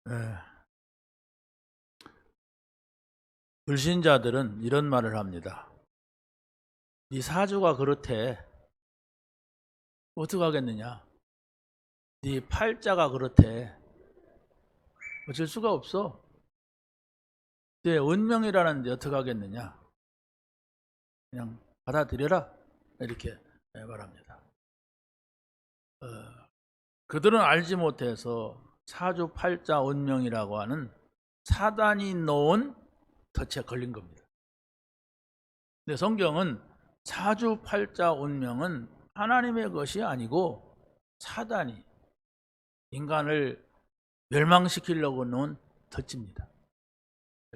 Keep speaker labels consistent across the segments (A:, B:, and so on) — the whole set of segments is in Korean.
A: 예. 불신자들은 이런 말을 합니다. 네 사주가 그렇대. 어떡하겠느냐. 네 팔자가 그렇대. 어쩔 수가 없어. 네 운명이라는데 어떡하겠느냐. 그냥 받아들여라. 이렇게 말합니다. 그들은 알지 못해서 사주 팔자 운명이라고 하는 사단이 놓은 덫에 걸린 겁니다. 근데 성경은 사주 팔자 운명은 하나님의 것이 아니고 사단이 인간을 멸망시키려고 놓은 덫입니다.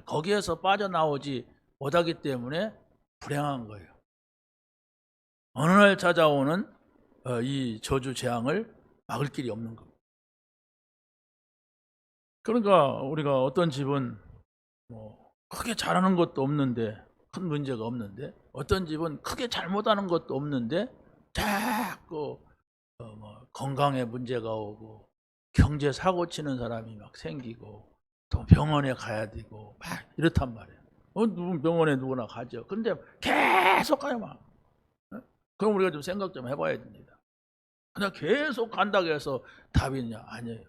A: 거기에서 빠져나오지 못하기 때문에 불행한 거예요. 어느 날 찾아오는 이 저주 재앙을 막을 길이 없는 겁니다. 그러니까 우리가 어떤 집은 크게 잘하는 것도 없는데, 큰 문제가 없는데, 어떤 집은 크게 잘못하는 것도 없는데 자꾸 건강에 문제가 오고 경제 사고 치는 사람이 막 생기고 또 병원에 가야 되고 막 이렇단 말이에요. 병원에 누구나 가죠. 근데 계속 가요 막. 그럼 우리가 좀 생각 좀 해봐야 됩니다. 그냥 계속 간다고 해서 답이 있냐? 아니에요.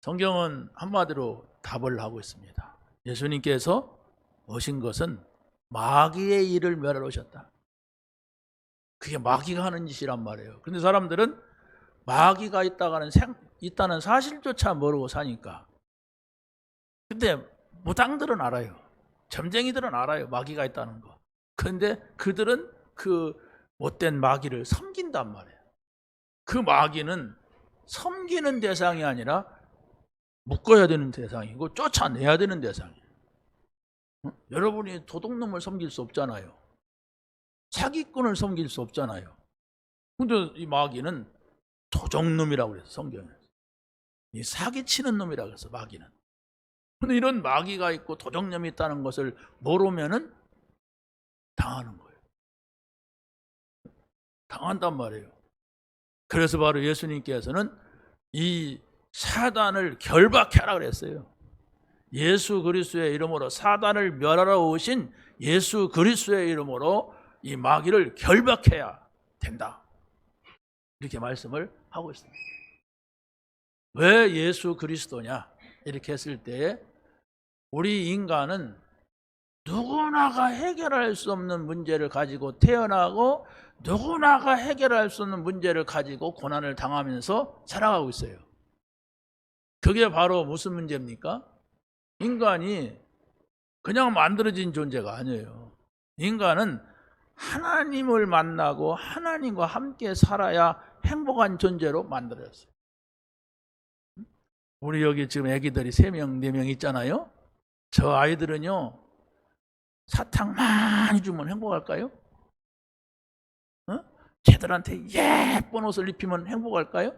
A: 성경은 한마디로 답을 하고 있습니다. 예수님께서 오신 것은 마귀의 일을 멸하러 오셨다. 그게 마귀가 하는 짓이란 말이에요. 그런데 사람들은 마귀가 있다는 사실조차 모르고 사니까. 근데 무당들은 알아요. 점쟁이들은 알아요. 마귀가 있다는 거. 그런데 그들은 그 못된 마귀를 섬긴단 말이에요. 그 마귀는 섬기는 대상이 아니라 묶어야 되는 대상이고 쫓아내야 되는 대상이에요. 여러분이 도둑놈을 섬길 수 없잖아요. 사기꾼을 섬길 수 없잖아요. 근데 이 마귀는 도적놈이라고 그래서 성경에서 이 사기치는 놈이라고 해서 마귀는. 근데 이런 마귀가 있고 도적놈이 있다는 것을 모르면은 당하는 거예요. 당한단 말이에요. 그래서 바로 예수님께서는 이 사단을 결박하라 그랬어요. 예수 그리스도의 이름으로 사단을 멸하러 오신 예수 그리스도의 이름으로 이 마귀를 결박해야 된다. 이렇게 말씀을 하고 있습니다. 왜 예수 그리스도냐? 이렇게 했을 때 우리 인간은 누구나가 해결할 수 없는 문제를 가지고 태어나고 누구나가 해결할 수 없는 문제를 가지고 고난을 당하면서 살아가고 있어요. 그게 바로 무슨 문제입니까? 인간이 그냥 만들어진 존재가 아니에요. 인간은 하나님을 만나고 하나님과 함께 살아야 행복한 존재로 만들어졌어요. 우리 여기 지금 애기들이 3명, 4명 있잖아요. 저 아이들은요, 사탕 많이 주면 행복할까요? 쟤들한테 예쁜 옷을 입히면 행복할까요?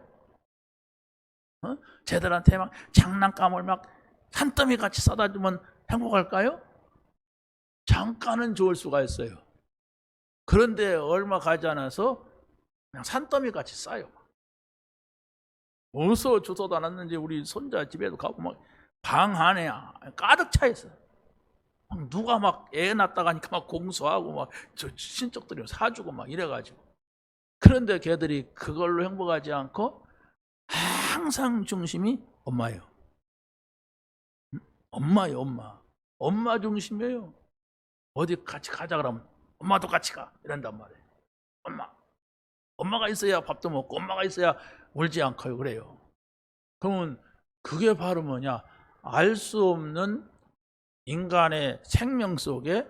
A: 쟤들한테 막 장난감을 막 산더미 같이 싸다 주면 행복할까요? 잠깐은 좋을 수가 있어요. 그런데 얼마 가지 않아서 그냥 산더미 같이 싸요. 어디서 주워도 않았는지 우리 손자 집에도 가고 막 방 안에 가득 차 있어요. 누가 막 애 낳다 가니까 막 공수하고 막 저 친척들이 사주고 막 이래가지고. 그런데 걔들이 그걸로 행복하지 않고 항상 중심이 엄마예요. 엄마예요, 엄마. 엄마 중심이에요. 어디 같이 가자 그러면 엄마도 같이 가 이런단 말이에요. 엄마가 있어야 밥도 먹고 엄마가 있어야 울지 않고요. 그래요. 그러면 그게 바로 뭐냐? 알 수 없는 인간의 생명 속에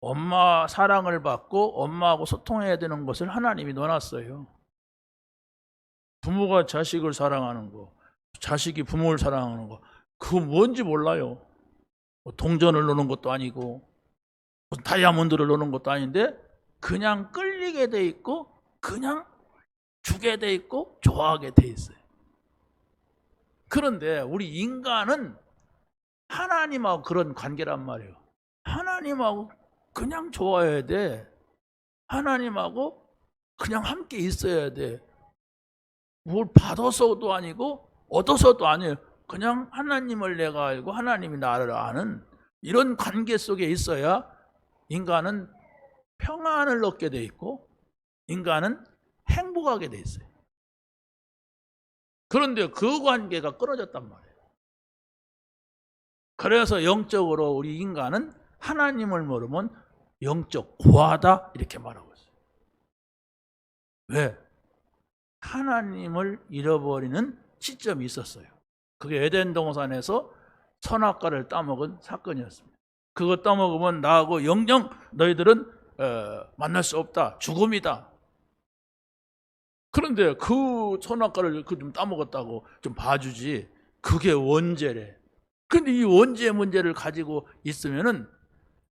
A: 엄마 사랑을 받고 엄마하고 소통해야 되는 것을 하나님이 넣어놨어요. 부모가 자식을 사랑하는 거, 자식이 부모를 사랑하는 거, 그거 뭔지 몰라요. 동전을 넣는 것도 아니고 다이아몬드를 넣는 것도 아닌데 그냥 끌리게 돼 있고 그냥 주게 돼 있고 좋아하게 돼 있어요. 그런데 우리 인간은 하나님하고 그런 관계란 말이에요. 하나님하고 그냥 좋아해야 돼. 하나님하고 그냥 함께 있어야 돼. 뭘 받아서도 아니고 얻어서도 아니에요. 그냥 하나님을 내가 알고 하나님이 나를 아는 이런 관계 속에 있어야 인간은 평안을 얻게 돼 있고 인간은 행복하게 돼 있어요. 그런데 그 관계가 끊어졌단 말이에요. 그래서 영적으로 우리 인간은 하나님을 모르면 영적 고아다 이렇게 말하고 있어요. 왜? 하나님을 잃어버리는 시점이 있었어요. 그게 에덴 동산에서 선악과를 따먹은 사건이었습니다. 그거 따먹으면 나하고 영영 너희들은 만날 수 없다. 죽음이다. 그런데 그 선악과를 좀 따먹었다고 좀 봐주지. 그게 원죄래. 근데 이 원죄 문제를 가지고 있으면은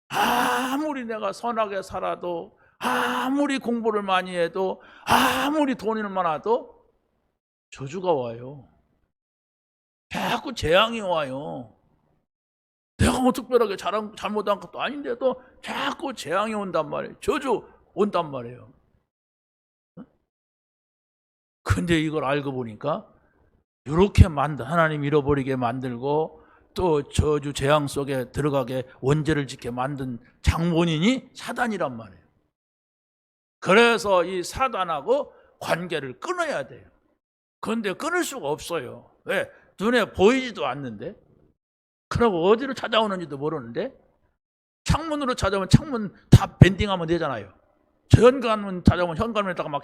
A: 아무리 내가 선하게 살아도 아무리 공부를 많이 해도 아무리 돈을 많아도 저주가 와요. 자꾸 재앙이 와요. 내가 뭐 특별하게 잘못한 것도 아닌데도 자꾸 재앙이 온단 말이에요. 저주 온단 말이에요. 근데 이걸 알고 보니까 이렇게 하나님 잃어버리게 만들고 또 저주 재앙 속에 들어가게 원죄를 짓게 만든 장본인이 사단이란 말이에요. 그래서 이 사단하고 관계를 끊어야 돼요. 그런데 끊을 수가 없어요. 왜? 눈에 보이지도 않는데. 그러고 어디로 찾아오는지도 모르는데. 창문으로 찾아오면 창문 다 밴딩하면 되잖아요. 저 현관문 찾아오면 현관문에다가 막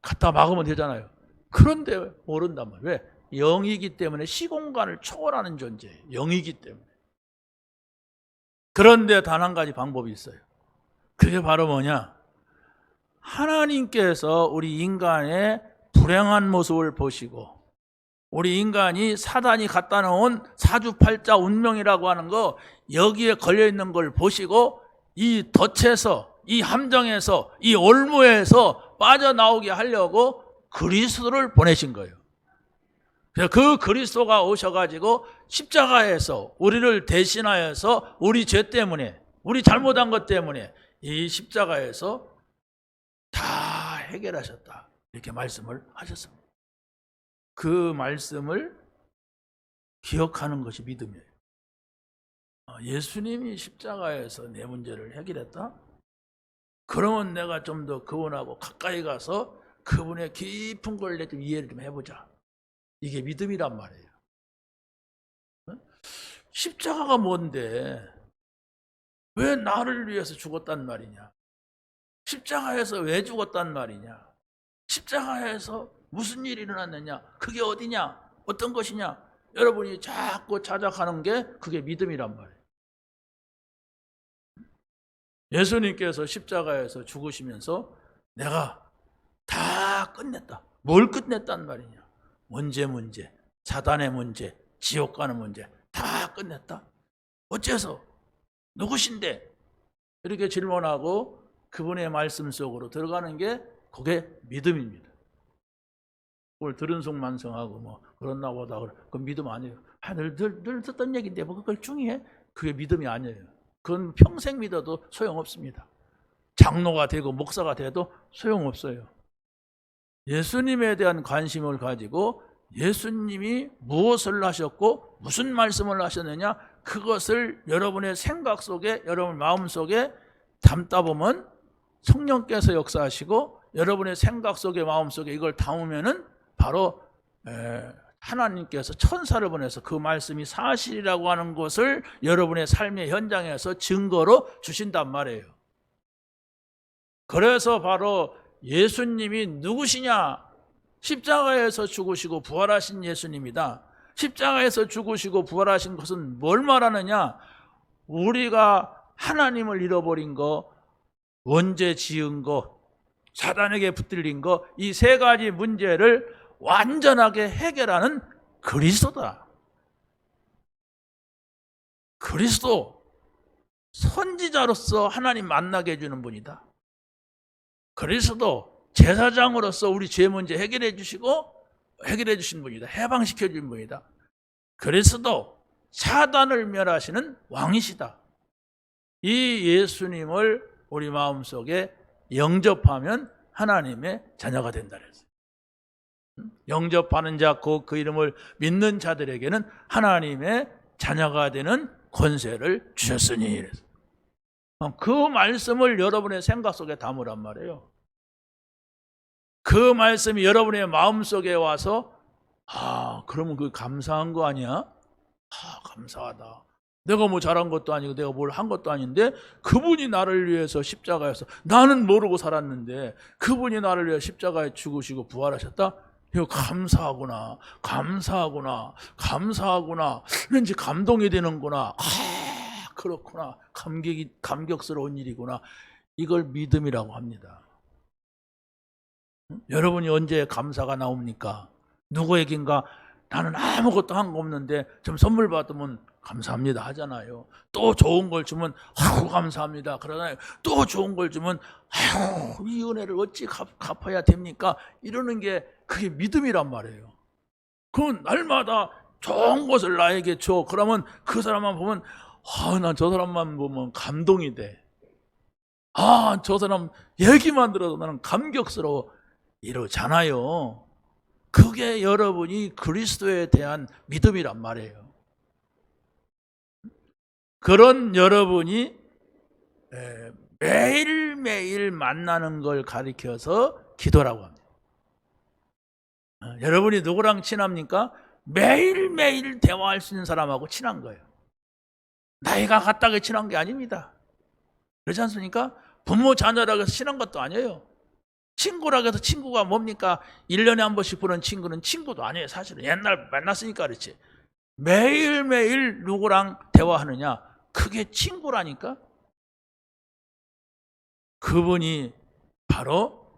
A: 갖다 막으면 되잖아요. 그런데 모른단 말이에요. 왜? 영이기 때문에 시공간을 초월하는 존재예요. 영이기 때문에. 그런데 단 한 가지 방법이 있어요. 그게 바로 뭐냐? 하나님께서 우리 인간의 불행한 모습을 보시고 우리 인간이 사단이 갖다 놓은 사주팔자 운명이라고 하는 거 여기에 걸려있는 걸 보시고 이 덫에서 이 함정에서 이 올무에서 빠져나오게 하려고 그리스도를 보내신 거예요. 그래서 그 그리스도가 오셔가지고 십자가에서 우리를 대신하여서 우리 죄 때문에 우리 잘못한 것 때문에 이 십자가에서 다 해결하셨다 이렇게 말씀을 하셨습니다. 그 말씀을 기억하는 것이 믿음이에요. 예수님이 십자가에서 내 문제를 해결했다? 그러면 내가 좀 더 그분하고 가까이 가서 그분의 깊은 걸 내 좀 이해를 좀 해보자. 이게 믿음이란 말이에요. 십자가가 뭔데 왜 나를 위해서 죽었단 말이냐? 십자가에서 왜 죽었단 말이냐? 십자가에서 무슨 일이 일어났느냐? 그게 어디냐? 어떤 것이냐? 여러분이 자꾸 찾아가는 게 그게 믿음이란 말이에요. 예수님께서 십자가에서 죽으시면서 내가 다 끝냈다. 뭘 끝냈단 말이냐? 원죄 문제, 사단의 문제, 지옥 가는 문제 다 끝냈다. 어째서? 누구신데? 이렇게 질문하고 그분의 말씀 속으로 들어가는 게 그게 믿음입니다. 그걸 들은 속 만성하고 뭐 그렇나 보다 그건 믿음 아니에요. 늘 듣던 얘기인데 뭐 그걸 중요해? 그게 믿음이 아니에요. 그건 평생 믿어도 소용없습니다. 장로가 되고 목사가 돼도 소용없어요. 예수님에 대한 관심을 가지고 예수님이 무엇을 하셨고 무슨 말씀을 하셨느냐 그것을 여러분의 생각 속에 여러분 마음 속에 담다 보면 성령께서 역사하시고 여러분의 생각 속에 마음 속에 이걸 담으면은 바로 하나님께서 천사를 보내서 그 말씀이 사실이라고 하는 것을 여러분의 삶의 현장에서 증거로 주신단 말이에요. 그래서 바로 예수님이 누구시냐? 십자가에서 죽으시고 부활하신 예수님이다. 십자가에서 죽으시고 부활하신 것은 뭘 말하느냐? 우리가 하나님을 잃어버린 거, 원죄 지은 거, 사단에게 붙들린 거, 이 세 가지 문제를 완전하게 해결하는 그리스도다. 그리스도, 선지자로서 하나님 만나게 해주는 분이다. 그리스도, 제사장으로서 우리 죄 문제 해결해 주시고 해결해 주신 분이다. 해방시켜 주신 분이다. 그리스도, 사단을 멸하시는 왕이시다. 이 예수님을 우리 마음속에 영접하면 하나님의 자녀가 된다 그랬어요. 영접하는 자, 그 이름을 믿는 자들에게는 하나님의 자녀가 되는 권세를 주셨으니. 그 말씀을 여러분의 생각 속에 담으란 말이에요. 그 말씀이 여러분의 마음속에 와서 그러면 그 감사한 거 아니야? 감사하다. 내가 뭐 잘한 것도 아니고 내가 뭘 한 것도 아닌데 그분이 나를 위해서 십자가에서, 나는 모르고 살았는데 그분이 나를 위해 십자가에 죽으시고 부활하셨다? 이거 감사하구나, 감사하구나, 감사하구나. 왠지 감동이 되는구나. 그렇구나. 감격스러운 일이구나. 이걸 믿음이라고 합니다. 여러분이 언제 감사가 나옵니까? 누구에겐가 나는 아무것도 한 거 없는데 좀 선물 받으면 감사합니다 하잖아요. 또 좋은 걸 주면 감사합니다 그러잖아요. 또 좋은 걸 주면 이 은혜를 어찌 갚아야 됩니까? 이러는 게 그게 믿음이란 말이에요. 그건 날마다 좋은 것을 나에게 줘. 그러면 그 사람만 보면 난 저 사람만 보면 감동이 돼. 저 사람 얘기만 들어도 나는 감격스러워. 이러잖아요. 그게 여러분이 그리스도에 대한 믿음이란 말이에요. 그런 여러분이 매일매일 만나는 걸 가리켜서 기도라고 합니다. 여러분이 누구랑 친합니까? 매일매일 대화할 수 있는 사람하고 친한 거예요. 나이가 같다고 친한 게 아닙니다. 그렇지 않습니까? 부모 자녀라고 해서 친한 것도 아니에요. 친구라고 해서 친구가 뭡니까? 1년에 한 번씩 보는 친구는 친구도 아니에요. 사실은 옛날 만났으니까 그렇지. 매일매일 누구랑 대화하느냐? 그게 친구라니까. 그분이 바로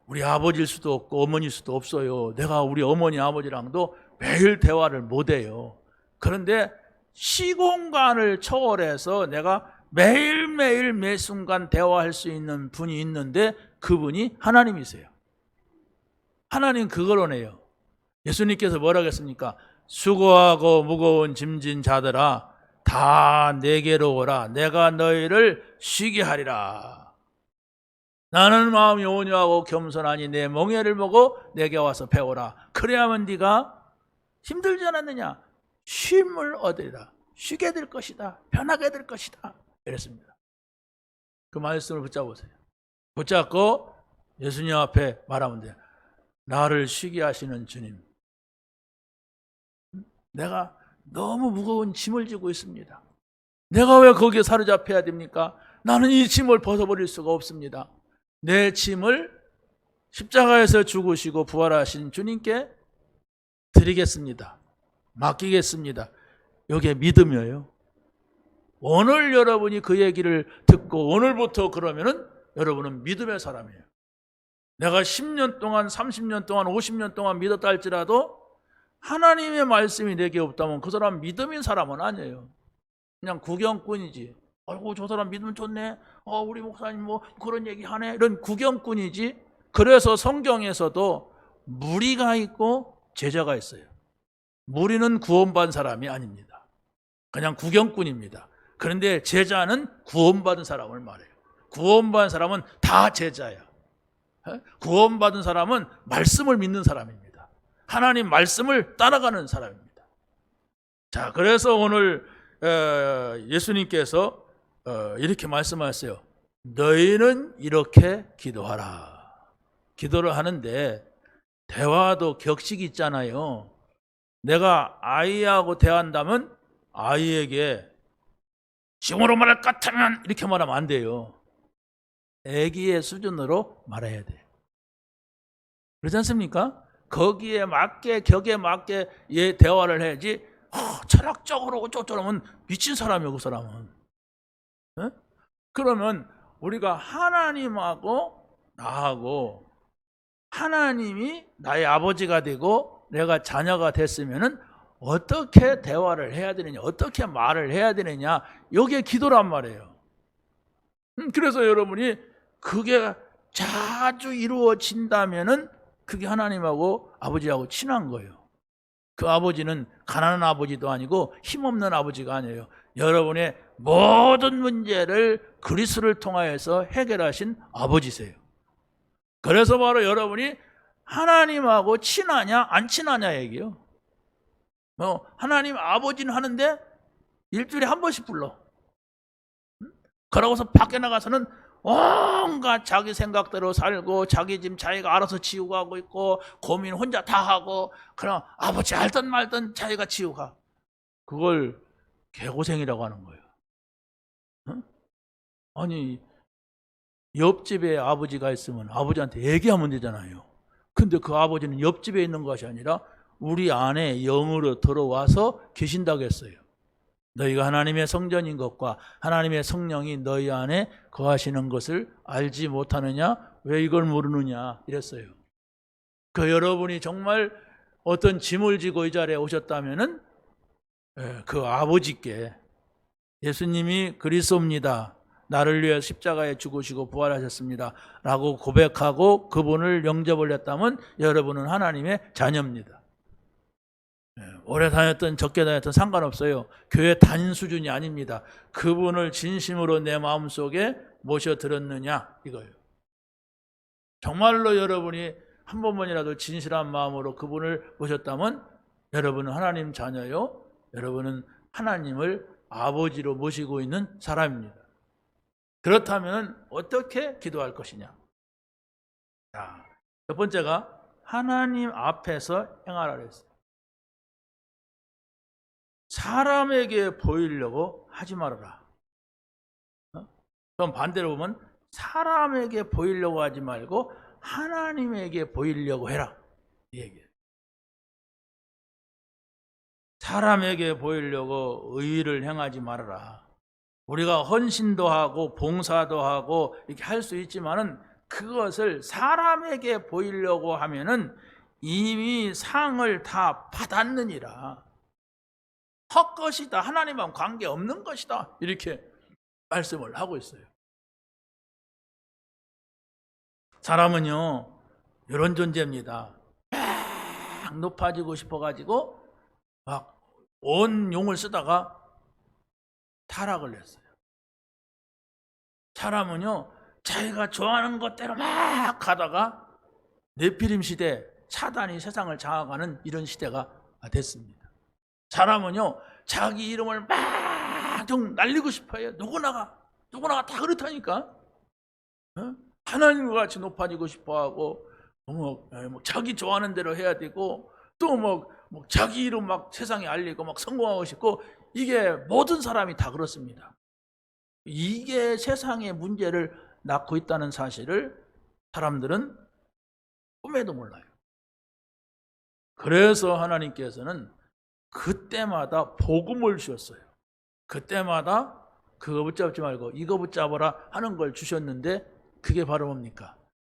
A: 우리 아버지일 수도 없고 어머니일 수도 없어요. 내가 우리 어머니 아버지랑도 매일 대화를 못해요. 그런데 시공간을 초월해서 내가 매일매일 매 순간 대화할 수 있는 분이 있는데 그분이 하나님이세요. 하나님 그걸 원해요. 예수님께서 뭐라고 했습니까? 수고하고 무거운 짐진 자들아 다 내게로 오라. 내가 너희를 쉬게 하리라. 나는 마음이 온유하고 겸손하니 내 멍에를 보고 내게 와서 배우라. 그래야만 네가 힘들지 않았느냐? 쉼을 얻으리라. 쉬게 될 것이다. 편하게 될 것이다. 이랬습니다. 그 말씀을 붙잡으세요. 붙잡고 예수님 앞에 말하면 돼요. 나를 쉬게 하시는 주님, 내가 너무 무거운 짐을 지고 있습니다. 내가 왜 거기에 사로잡혀야 됩니까? 나는 이 짐을 벗어버릴 수가 없습니다. 내 짐을 십자가에서 죽으시고 부활하신 주님께 드리겠습니다. 맡기겠습니다. 이게 믿음이에요. 오늘 여러분이 그 얘기를 듣고 오늘부터 그러면은 여러분은 믿음의 사람이에요. 내가 10년 동안 30년 동안 50년 동안 믿었다 할지라도 하나님의 말씀이 내게 없다면 그 사람 믿음인 사람은 아니에요. 그냥 구경꾼이지. 아이고 저 사람 믿음 좋네. 우리 목사님 뭐 그런 얘기 하네. 이런 구경꾼이지. 그래서 성경에서도 무리가 있고 제자가 있어요. 무리는 구원받은 사람이 아닙니다. 그냥 구경꾼입니다. 그런데 제자는 구원받은 사람을 말해요. 구원받은 사람은 다 제자예요. 구원받은 사람은 말씀을 믿는 사람입니다. 하나님 말씀을 따라가는 사람입니다. 자, 그래서 오늘 예수님께서 이렇게 말씀하셨어요. 너희는 이렇게 기도하라. 기도를 하는데 대화도 격식이 있잖아요. 내가 아이하고 대화한다면 아이에게 지금으로 말할 것 같으면 이렇게 말하면 안 돼요. 애기의 수준으로 말해야 돼요. 그렇지 않습니까? 거기에 맞게 격에 맞게 대화를 해야지. 철학적으로 어쩌면 미친 사람이에요. 그 사람은. 네? 그러면 우리가 하나님하고 나하고 하나님이 나의 아버지가 되고 내가 자녀가 됐으면은 어떻게 대화를 해야 되느냐, 어떻게 말을 해야 되느냐, 이게 기도란 말이에요. 그래서 여러분이 그게 자주 이루어진다면은 그게 하나님하고 아버지하고 친한 거예요. 그 아버지는 가난한 아버지도 아니고 힘없는 아버지가 아니에요. 여러분의 모든 문제를 그리스도를 통하여서 해결하신 아버지세요. 그래서 바로 여러분이 하나님하고 친하냐 안 친하냐 얘기요. 하나님 아버지는 하는데 일주일에 한 번씩 불러. 그러고서 밖에 나가서는 온갖 자기 생각대로 살고 자기 짐 자기가 알아서 지우고 하고 있고 고민 혼자 다 하고 그럼 아버지 알든 말든 자기가 지우고 가. 그걸 개고생이라고 하는 거예요. 아니 옆집에 아버지가 있으면 아버지한테 얘기하면 되잖아요. 근데 그 아버지는 옆집에 있는 것이 아니라 우리 안에 영으로 들어와서 계신다고 했어요. 너희가 하나님의 성전인 것과 하나님의 성령이 너희 안에 거하시는 것을 알지 못하느냐? 왜 이걸 모르느냐? 이랬어요. 여러분이 정말 어떤 짐을 지고 이 자리에 오셨다면은 그 아버지께 예수님이 그리스도입니다. 나를 위해 십자가에 죽으시고 부활하셨습니다. 라고 고백하고 그분을 영접을 했다면 여러분은 하나님의 자녀입니다. 오래 다녔던 적게 다녔던 상관없어요. 교회 다닌 수준이 아닙니다. 그분을 진심으로 내 마음속에 모셔들었느냐 이거예요. 정말로 여러분이 한 번만이라도 진실한 마음으로 그분을 모셨다면 여러분은 하나님 자녀요. 여러분은 하나님을 아버지로 모시고 있는 사람입니다. 그렇다면 어떻게 기도할 것이냐? 자, 첫 번째가 하나님 앞에서 행하라 그랬어요. 사람에게 보이려고 하지 말아라. 그럼 반대로 보면 사람에게 보이려고 하지 말고 하나님에게 보이려고 해라. 이 얘기예요. 사람에게 보이려고 의의를 행하지 말아라. 우리가 헌신도 하고 봉사도 하고 이렇게 할 수 있지만은 그것을 사람에게 보이려고 하면은 이미 상을 다 받았느니라. 헛것이다. 하나님하고 관계없는 것이다. 이렇게 말씀을 하고 있어요. 사람은요 이런 존재입니다. 막 높아지고 싶어가지고 막 온 용을 쓰다가 타락을 했어요. 사람은요 자기가 좋아하는 것대로 막 가다가 네피림 시대, 사단이 세상을 장악하는 이런 시대가 됐습니다. 사람은요 자기 이름을 막 좀 날리고 싶어요. 누구나가 다 그렇다니까. 하나님과 같이 높아지고 싶어하고 자기 좋아하는 대로 해야 되고 또 자기 이름 막 세상에 알리고 막 성공하고 싶고 이게 모든 사람이 다 그렇습니다. 이게 세상의 문제를 낳고 있다는 사실을 사람들은 꿈에도 몰라요. 그래서 하나님께서는 그때마다 복음을 주셨어요. 그때마다 그거 붙잡지 말고 이거 붙잡아라 하는 걸 주셨는데 그게 바로 뭡니까?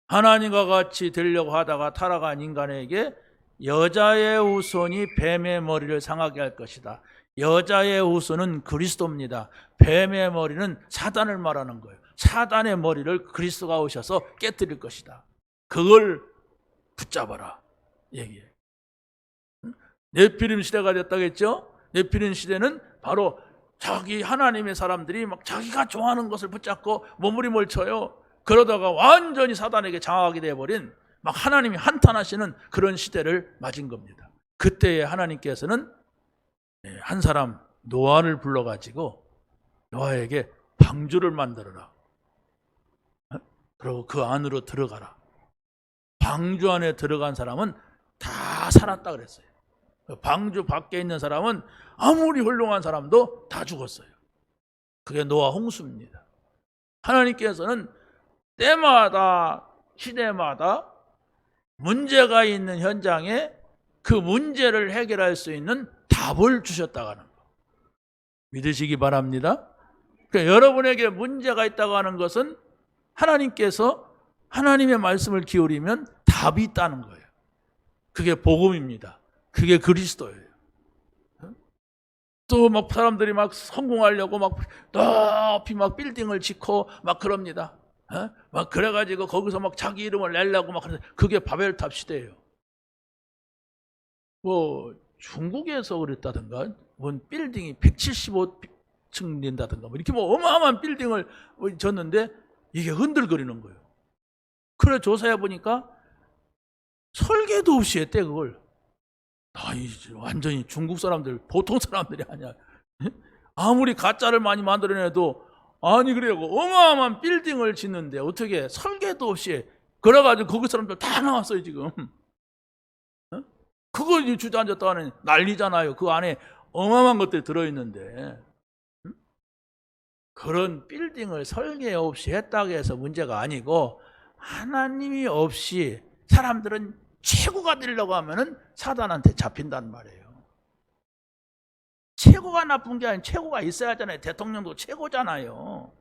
A: 하나님과 같이 되려고 하다가 타락한 인간에게 여자의 후손이 뱀의 머리를 상하게 할 것이다. 여자의 후손은 그리스도입니다. 뱀의 머리는 사단을 말하는 거예요. 사단의 머리를 그리스도가 오셔서 깨뜨릴 것이다. 그걸 붙잡아라 얘기해요. 네피림 시대가 됐다겠죠? 네피림 시대는 바로 자기 하나님의 사람들이 막 자기가 좋아하는 것을 붙잡고 몸부림을 쳐요. 그러다가 완전히 사단에게 장악이 되어버린 막 하나님이 한탄하시는 그런 시대를 맞은 겁니다. 그때에 하나님께서는 한 사람 노아를 불러가지고 노아에게 방주를 만들어라. 그리고 그 안으로 들어가라. 방주 안에 들어간 사람은 다 살았다 그랬어요. 방주 밖에 있는 사람은 아무리 훌륭한 사람도 다 죽었어요. 그게 노아 홍수입니다. 하나님께서는 때마다 시대마다 문제가 있는 현장에 그 문제를 해결할 수 있는 답을 주셨다고 하는 거 믿으시기 바랍니다. 그러니까 여러분에게 문제가 있다고 하는 것은 하나님께서 하나님의 말씀을 기울이면 답이 있다는 거예요. 그게 복음입니다. 그게 그리스도예요. 또 막 사람들이 막 성공하려고 막 높이 막 빌딩을 짓고 막 그럽니다. 막 그래가지고 거기서 막 자기 이름을 내려고 막 그게 바벨탑 시대예요. 중국에서 그랬다든가, 빌딩이 175층 된다든가, 이렇게 어마어마한 빌딩을 졌는데 이게 흔들거리는 거예요. 그래 조사해 보니까 설계도 없이 했대 그걸. 완전히 중국 사람들, 보통 사람들이 아니야. 아무리 가짜를 많이 만들어내도 아니 그래고 어마어마한 빌딩을 짓는데 어떻게 설계도 없이 그래가지고 거기 사람들 다 나왔어요 지금. 그거 주저앉았다 하는 난리잖아요. 그 안에 어마어마한 것들이 들어있는데 그런 빌딩을 설계 없이 했다고 해서 문제가 아니고, 하나님이 없이 사람들은 최고가 되려고 하면은 사단한테 잡힌단 말이에요. 최고가 나쁜 게 아니라 최고가 있어야 하잖아요. 대통령도 최고잖아요.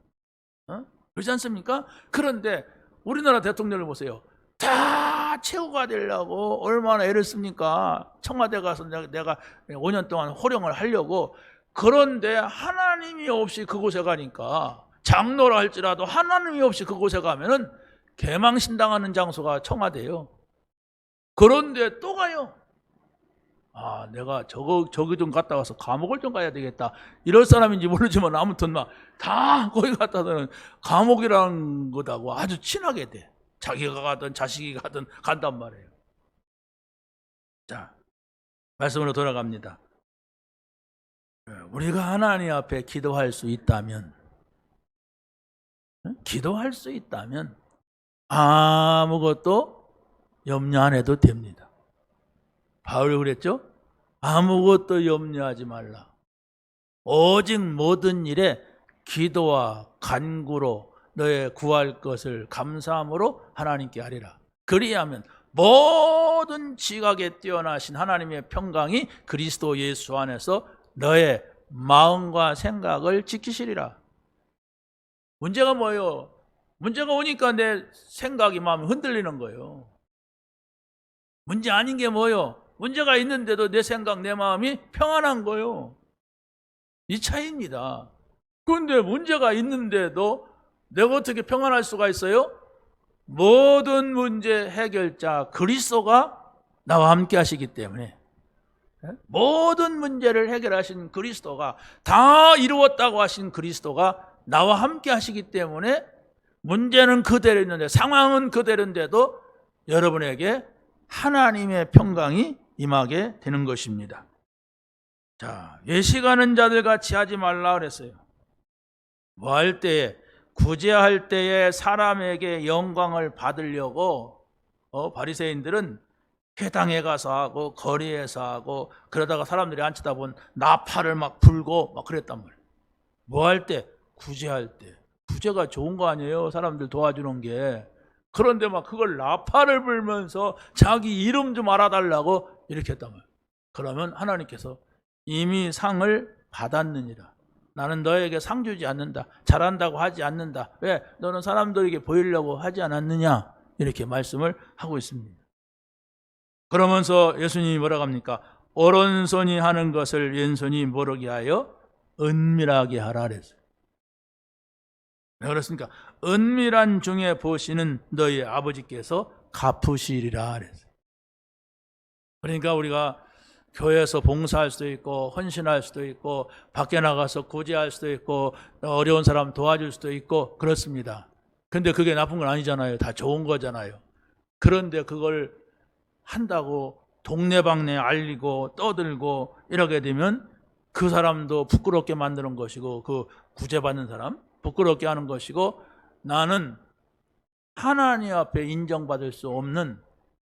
A: 그렇지 않습니까? 그런데 우리나라 대통령을 보세요. 다 최고가 되려고 얼마나 애를 씁니까? 청와대 가서 내가 5년 동안 호령을 하려고. 그런데 하나님이 없이 그곳에 가니까, 장로라 할지라도 하나님이 없이 그곳에 가면은 개망신당하는 장소가 청와대예요. 그런데 또 가요. 내가 저기 좀 갔다 와서 감옥을 좀 가야 되겠다, 이럴 사람인지 모르지만 아무튼 막 다 거기 갔다는 감옥이라는 것하고 아주 친하게 돼. 자기가 가든 자식이 가든 간단 말이에요. 자, 말씀으로 돌아갑니다. 우리가 하나님 앞에 기도할 수 있다면, 아무것도 염려 안 해도 됩니다. 바울이 그랬죠? 아무것도 염려하지 말라. 오직 모든 일에 기도와 간구로 너의 구할 것을 감사함으로 하나님께 하리라. 그리하면 모든 지각에 뛰어나신 하나님의 평강이 그리스도 예수 안에서 너의 마음과 생각을 지키시리라. 문제가 뭐예요? 문제가 오니까 내 생각이 마음이 흔들리는 거예요. 문제 아닌 게 뭐예요? 문제가 있는데도 내 생각, 내 마음이 평안한 거예요. 이 차이입니다. 그런데 문제가 있는데도 내가 어떻게 평안할 수가 있어요? 모든 문제 해결자 그리스도가 나와 함께 하시기 때문에, 모든 문제를 해결하신 그리스도가, 다 이루었다고 하신 그리스도가 나와 함께 하시기 때문에, 문제는 그대로 있는데, 상황은 그대로인데도 여러분에게 하나님의 평강이 임하게 되는 것입니다. 자, 외식하는 자들 같이 하지 말라 그랬어요. 뭐 할 때에, 구제할 때에 사람에게 영광을 받으려고 바리새인들은 회당에 가서 하고 거리에서 하고, 그러다가 사람들이 앉히다 보면 나팔을 막 불고 막 그랬단 말이에요. 뭐 할 때? 구제할 때. 구제가 좋은 거 아니에요, 사람들 도와주는 게. 그런데 막 그걸 나팔을 불면서 자기 이름 좀 알아달라고 이렇게 했단 말이에요. 그러면 하나님께서 이미 상을 받았느니라. 나는 너에게 상 주지 않는다. 잘한다고 하지 않는다. 왜? 너는 사람들에게 보이려고 하지 않았느냐? 이렇게 말씀을 하고 있습니다. 그러면서 예수님이 뭐라고 합니까? 오른손이 하는 것을 왼손이 모르게 하여 은밀하게 하라 그랬어요. 왜 그렇습니까? 은밀한 중에 보시는 너희 아버지께서 갚으시리라 그랬어요. 그러니까 우리가 교회에서 봉사할 수도 있고, 헌신할 수도 있고, 밖에 나가서 구제할 수도 있고, 어려운 사람 도와줄 수도 있고 그렇습니다. 근데 그게 나쁜 건 아니잖아요. 다 좋은 거잖아요. 그런데 그걸 한다고 동네방네 알리고 떠들고 이러게 되면 그 사람도 부끄럽게 만드는 것이고, 그 구제받는 사람 부끄럽게 하는 것이고, 나는 하나님 앞에 인정받을 수 없는,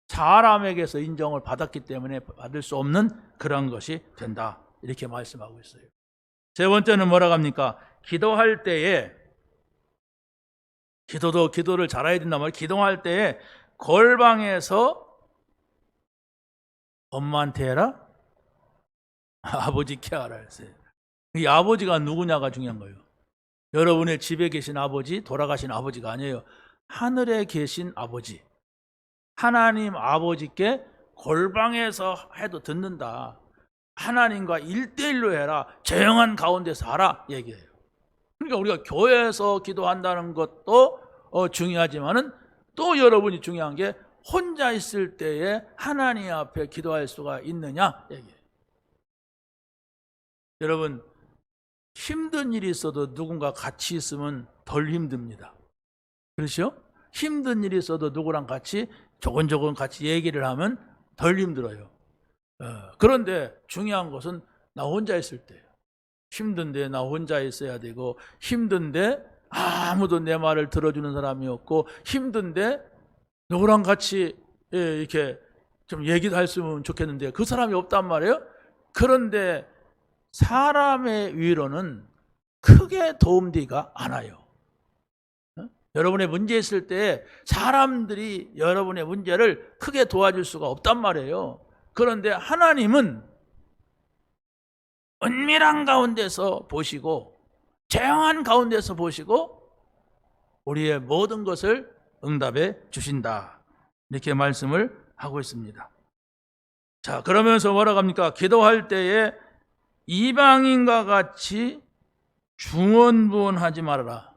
A: 사람에게서 인정을 받았기 때문에 받을 수 없는 그런 것이 된다, 이렇게 말씀하고 있어요. 세 번째는 뭐라고 합니까? 기도할 때에, 기도를 잘해야 된단 말이에요. 기도할 때에 골방에서 엄마한테 해라? 아버지께 하라 했어요. 이 아버지가 누구냐가 중요한 거예요. 여러분의 집에 계신 아버지, 돌아가신 아버지가 아니에요. 하늘에 계신 아버지, 하나님 아버지께 골방에서 해도 듣는다. 하나님과 1대1로 해라. 조용한 가운데서 하라 얘기해요. 그러니까 우리가 교회에서 기도한다는 것도 중요하지만은, 또 여러분이 중요한 게 혼자 있을 때에 하나님 앞에 기도할 수가 있느냐 얘기해요. 여러분, 힘든 일이 있어도 누군가 같이 있으면 덜 힘듭니다. 그렇죠? 힘든 일이 있어도 누구랑 같이 조곤조곤 같이 얘기를 하면 덜 힘들어요. 그런데 중요한 것은 나 혼자 있을 때예요. 힘든데 나 혼자 있어야 되고, 힘든데 아무도 내 말을 들어주는 사람이 없고, 힘든데 누구랑 같이 이렇게 좀 얘기도 했으면 좋겠는데 그 사람이 없단 말이에요. 그런데 사람의 위로는 크게 도움되지가 않아요. 여러분의 문제 있을 때 사람들이 여러분의 문제를 크게 도와줄 수가 없단 말이에요. 그런데 하나님은 은밀한 가운데서 보시고, 조용한 가운데서 보시고 우리의 모든 것을 응답해 주신다, 이렇게 말씀을 하고 있습니다. 자, 그러면서 뭐라고 합니까? 기도할 때에 이방인과 같이 중언부언하지 말아라.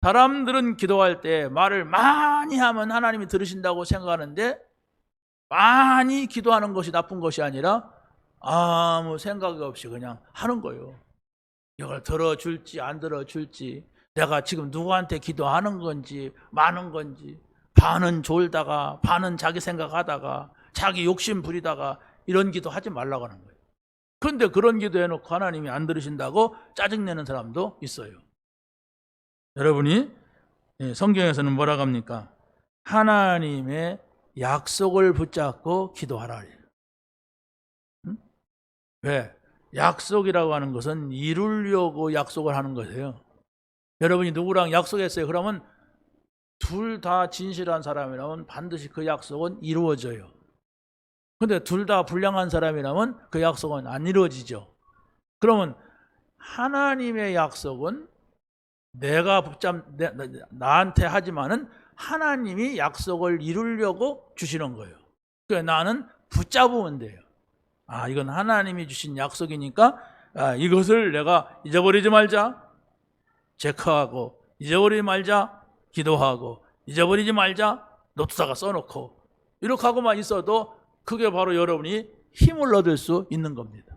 A: 사람들은 기도할 때 말을 많이 하면 하나님이 들으신다고 생각하는데, 많이 기도하는 것이 나쁜 것이 아니라 아무 생각 없이 그냥 하는 거예요. 이걸 들어줄지 안 들어줄지, 내가 지금 누구한테 기도하는 건지 많은 건지, 반은 졸다가 반은 자기 생각하다가 자기 욕심 부리다가 이런 기도 하지 말라고 하는 거예요. 그런데 그런 기도 해놓고 하나님이 안 들으신다고 짜증내는 사람도 있어요. 여러분이 성경에서는 뭐라고 합니까? 하나님의 약속을 붙잡고 기도하라. 왜? 약속이라고 하는 것은 이루려고 약속을 하는 것이에요. 여러분이 누구랑 약속했어요. 그러면 둘 다 진실한 사람이라면 반드시 그 약속은 이루어져요. 그런데 둘 다 불량한 사람이라면 그 약속은 안 이루어지죠. 그러면 하나님의 약속은 내가 나한테 하지만은 하나님이 약속을 이루려고 주시는 거예요. 그래서 나는 붙잡으면 돼요. 이건 하나님이 주신 약속이니까 이것을 내가 잊어버리지 말자 체크하고, 잊어버리지 말자 기도하고, 잊어버리지 말자 노트다가 써놓고, 이렇게 하고만 있어도 그게 바로 여러분이 힘을 얻을 수 있는 겁니다.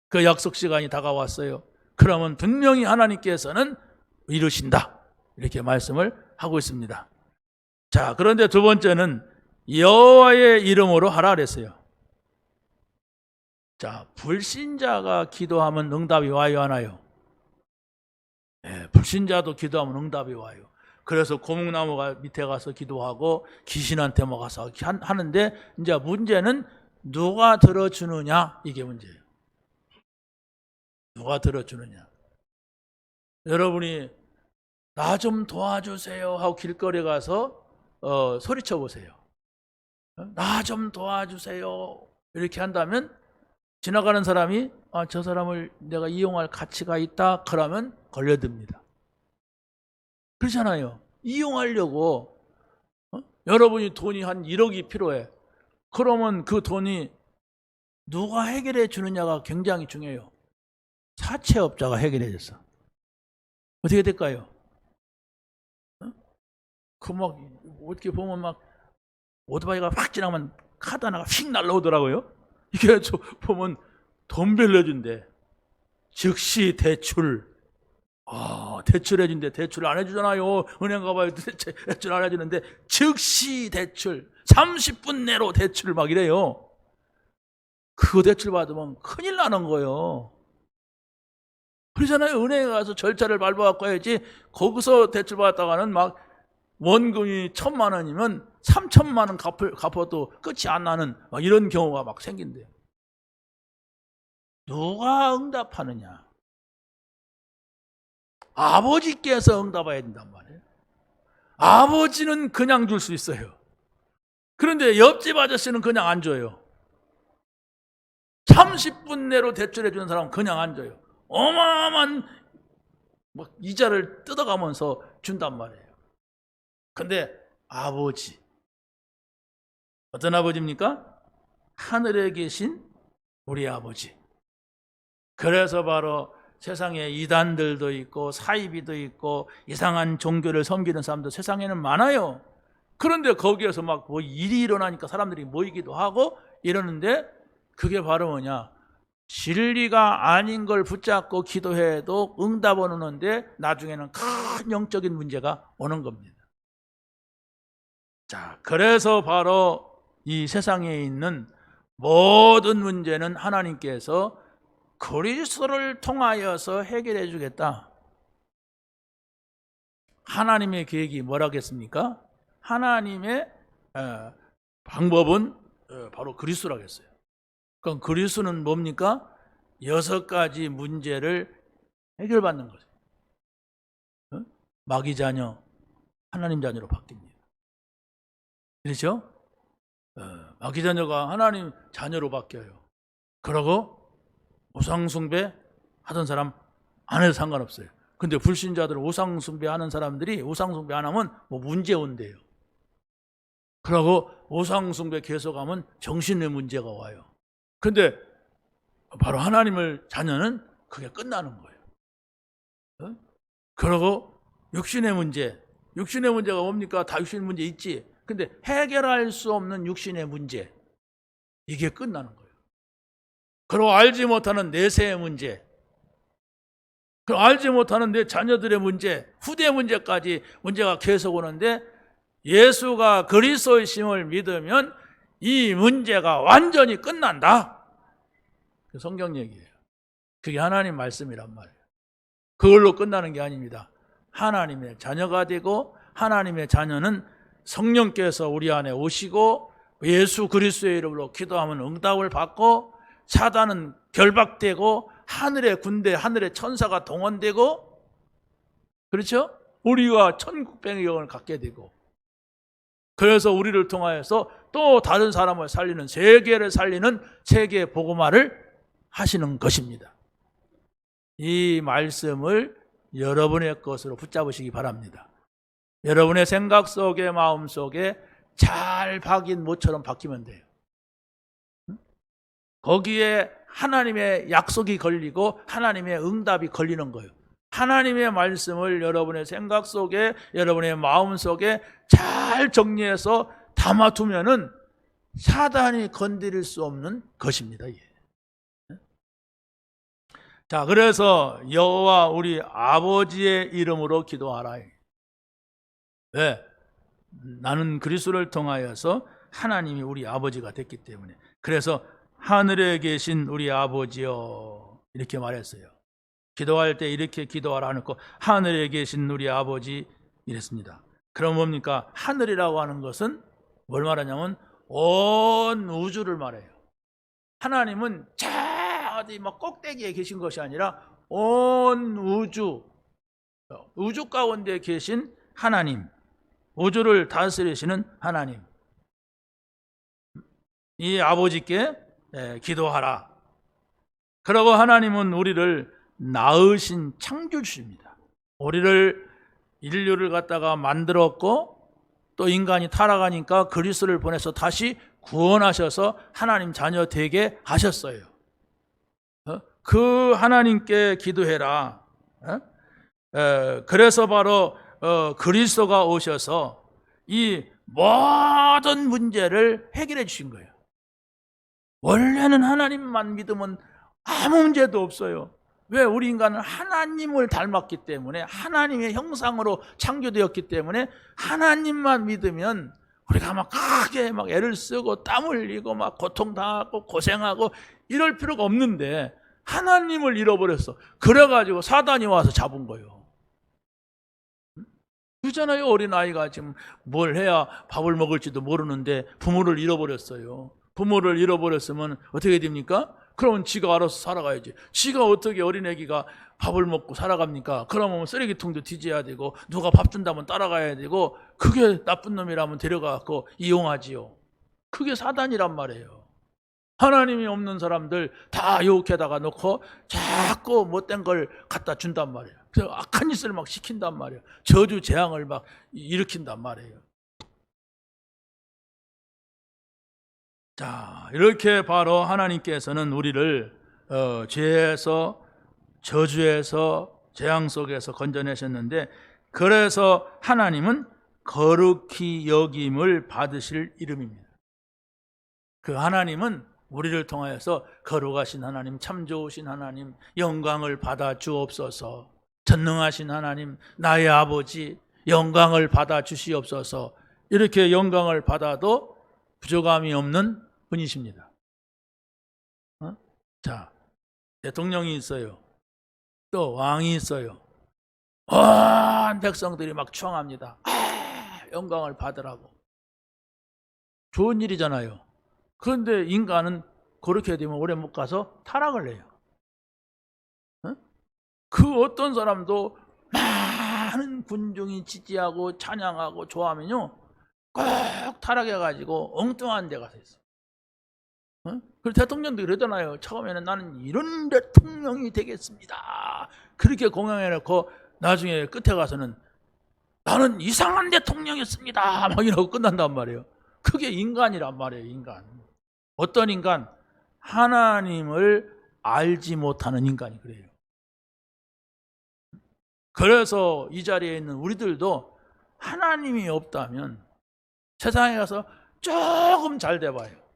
A: 그 약속 시간이 다가왔어요. 그러면 분명히 하나님께서는 이루신다, 이렇게 말씀을 하고 있습니다. 자, 그런데 두 번째는 여호와의 이름으로 하라 그랬어요. 자, 불신자가 기도하면 응답이 와요, 안 와요? 불신자도 기도하면 응답이 와요. 그래서 고목나무가 밑에 가서 기도하고 귀신한테 가서 하는데, 이제 문제는 누가 들어주느냐, 이게 문제예요. 누가 들어주느냐. 여러분이 나 좀 도와주세요 하고 길거리에 가서 소리쳐 보세요. 나 좀 도와주세요 이렇게 한다면 지나가는 사람이 저 사람을 내가 이용할 가치가 있다 그러면 걸려듭니다. 그렇잖아요. 이용하려고 여러분이 돈이 한 1억이 필요해. 그러면 그 돈이 누가 해결해 주느냐가 굉장히 중요해요. 사채업자가 해결해 줬어. 어떻게 될까요? 그 막 어떻게 보면 막 오토바이가 확 지나가면 카드 하나가 휙 날라오더라고요. 이게 저 보면 돈 빌려준대. 즉시 대출. 대출해준대. 대출 안 해주잖아요. 은행 가봐요. 대출 안 해주는데 즉시 대출. 30분 내로 대출 막 이래요. 그거 대출 받으면 큰일 나는 거예요. 그러잖아요. 은행에 가서 절차를 밟아갖고 해야지. 거기서 대출 받았다가는 막 원금이 1,000만 원이면 3,000만 원 갚아도 끝이 안 나는 막 이런 경우가 막 생긴대요. 누가 응답하느냐? 아버지께서 응답해야 된단 말이에요. 아버지는 그냥 줄 수 있어요. 그런데 옆집 아저씨는 그냥 안 줘요. 30분 내로 대출해 주는 사람은 그냥 안 줘요. 어마어마한 막 이자를 뜯어가면서 준단 말이에요. 근데 아버지, 어떤 아버지입니까? 하늘에 계신 우리 아버지. 그래서 바로 세상에 이단들도 있고 사이비도 있고 이상한 종교를 섬기는 사람도 세상에는 많아요. 그런데 거기에서 막 뭐 일이 일어나니까 사람들이 모이기도 하고 이러는데, 그게 바로 뭐냐? 진리가 아닌 걸 붙잡고 기도해도 응답은 오는데 나중에는 큰 영적인 문제가 오는 겁니다. 자, 그래서 바로 이 세상에 있는 모든 문제는 하나님께서 그리스도를 통하여서 해결해 주겠다. 하나님의 계획이 뭐라겠습니까? 하나님의 방법은 바로 그리스도라고 했어요. 그럼 그리스도는 뭡니까? 6가지 문제를 해결받는 거죠. 마귀 자녀, 하나님 자녀로 바뀝니다. 그렇죠? 마귀 자녀가 하나님 자녀로 바뀌어요. 그러고 우상숭배 하던 사람 안 해도 상관없어요. 근데 불신자들은 우상숭배 하는 사람들이 우상숭배 안 하면 뭐 문제 온대요. 그러고 우상숭배 계속하면 정신의 문제가 와요. 근데 바로 하나님을 자녀는 그게 끝나는 거예요. 그러고 육신의 문제가 뭡니까? 다 육신의 문제 있지. 근데 해결할 수 없는 육신의 문제, 이게 끝나는 거예요. 그리고 알지 못하는 내세의 문제, 그리고 알지 못하는 내 자녀들의 문제, 후대 문제까지 문제가 계속 오는데 예수가 그리스도이심을 믿으면 이 문제가 완전히 끝난다. 그 성경 얘기예요. 그게 하나님 말씀이란 말이에요. 그걸로 끝나는 게 아닙니다. 하나님의 자녀가 되고 하나님의 자녀는 성령께서 우리 안에 오시고 예수 그리스도의 이름으로 기도하면 응답을 받고 사단은 결박되고 하늘의 군대, 하늘의 천사가 동원되고, 그렇죠? 우리가 천국 백령을 갖게 되고, 그래서 우리를 통하여서 또 다른 사람을 살리는, 세계를 살리는 세계 복음화를 하시는 것입니다. 이 말씀을 여러분의 것으로 붙잡으시기 바랍니다. 여러분의 생각 속에, 마음 속에 잘 박인 모처럼 박히면 돼요. 거기에 하나님의 약속이 걸리고 하나님의 응답이 걸리는 거예요. 하나님의 말씀을 여러분의 생각 속에, 여러분의 마음 속에 잘 정리해서 담아두면은 사단이 건드릴 수 없는 것입니다. 자, 그래서 여호와 우리 아버지의 이름으로 기도하라. 왜? 나는 그리스도를 통하여서 하나님이 우리 아버지가 됐기 때문에. 그래서 하늘에 계신 우리 아버지여, 이렇게 말했어요. 기도할 때 이렇게 기도하라 하고 하늘에 계신 우리 아버지 이랬습니다. 그럼 뭡니까? 하늘이라고 하는 것은 뭘 말하냐면 온 우주를 말해요. 하나님은 저 어디 막 꼭대기에 계신 것이 아니라 온 우주 가운데 계신 하나님, 우주를 다스리시는 하나님, 이 아버지께 기도하라. 그러고 하나님은 우리를 낳으신 창조주입니다. 우리를, 인류를 갖다가 만들었고 또 인간이 타락하니까 그리스도를 보내서 다시 구원하셔서 하나님 자녀 되게 하셨어요. 그 하나님께 기도해라. 그래서 바로 그리스도가 오셔서 이 모든 문제를 해결해 주신 거예요. 원래는 하나님만 믿으면 아무 문제도 없어요. 왜? 우리 인간은 하나님을 닮았기 때문에, 하나님의 형상으로 창조되었기 때문에 하나님만 믿으면 우리가 막 크게 막 애를 쓰고 땀 흘리고 막 고통당하고 고생하고 이럴 필요가 없는데 하나님을 잃어버렸어. 그래가지고 사단이 와서 잡은 거예요. 그잖아요. 어린아이가 지금 뭘 해야 밥을 먹을지도 모르는데 부모를 잃어버렸어요. 부모를 잃어버렸으면 어떻게 됩니까? 그러면 지가 알아서 살아가야지. 지가 어떻게 어린애기가 밥을 먹고 살아갑니까? 그러면 쓰레기통도 뒤져야 되고 누가 밥 준다면 따라가야 되고, 그게 나쁜 놈이라면 데려가서 이용하지요. 그게 사단이란 말이에요. 하나님이 없는 사람들 다 유혹해다가 놓고 자꾸 못된 걸 갖다 준단 말이에요. 그래서 악한 짓을 막 시킨단 말이에요. 저주 재앙을 막 일으킨단 말이에요. 자, 이렇게 바로 하나님께서는 우리를 죄에서, 저주에서, 재앙 속에서 건져내셨는데, 그래서 하나님은 거룩히 여김을 받으실 이름입니다. 그 하나님은 우리를 통하여서 거룩하신 하나님, 참 좋으신 하나님, 영광을 받아 주옵소서. 전능하신 하나님, 나의 아버지, 영광을 받아 주시옵소서. 이렇게 영광을 받아도 부족함이 없는 분이십니다. 자, 대통령이 있어요. 또 왕이 있어요. 온 백성들이 막 추앙합니다. 영광을 받으라고. 좋은 일이잖아요. 그런데 인간은 그렇게 되면 오래 못 가서 타락을 해요. 그 어떤 사람도 많은 군중이 지지하고 찬양하고 좋아하면요, 꼭 타락해가지고 엉뚱한 데 가서 있어요. 그리고 대통령도 그러잖아요. 처음에는 나는 이런 대통령이 되겠습니다. 그렇게 공약해놓고 나중에 끝에 가서는 나는 이상한 대통령이었습니다. 막 이러고 끝난단 말이에요. 그게 인간이란 말이에요. 인간. 어떤 인간? 하나님을 알지 못하는 인간이 그래요. 그래서 이 자리에 있는 우리들도 하나님이 없다면 세상에 가서 조금 잘 돼봐요.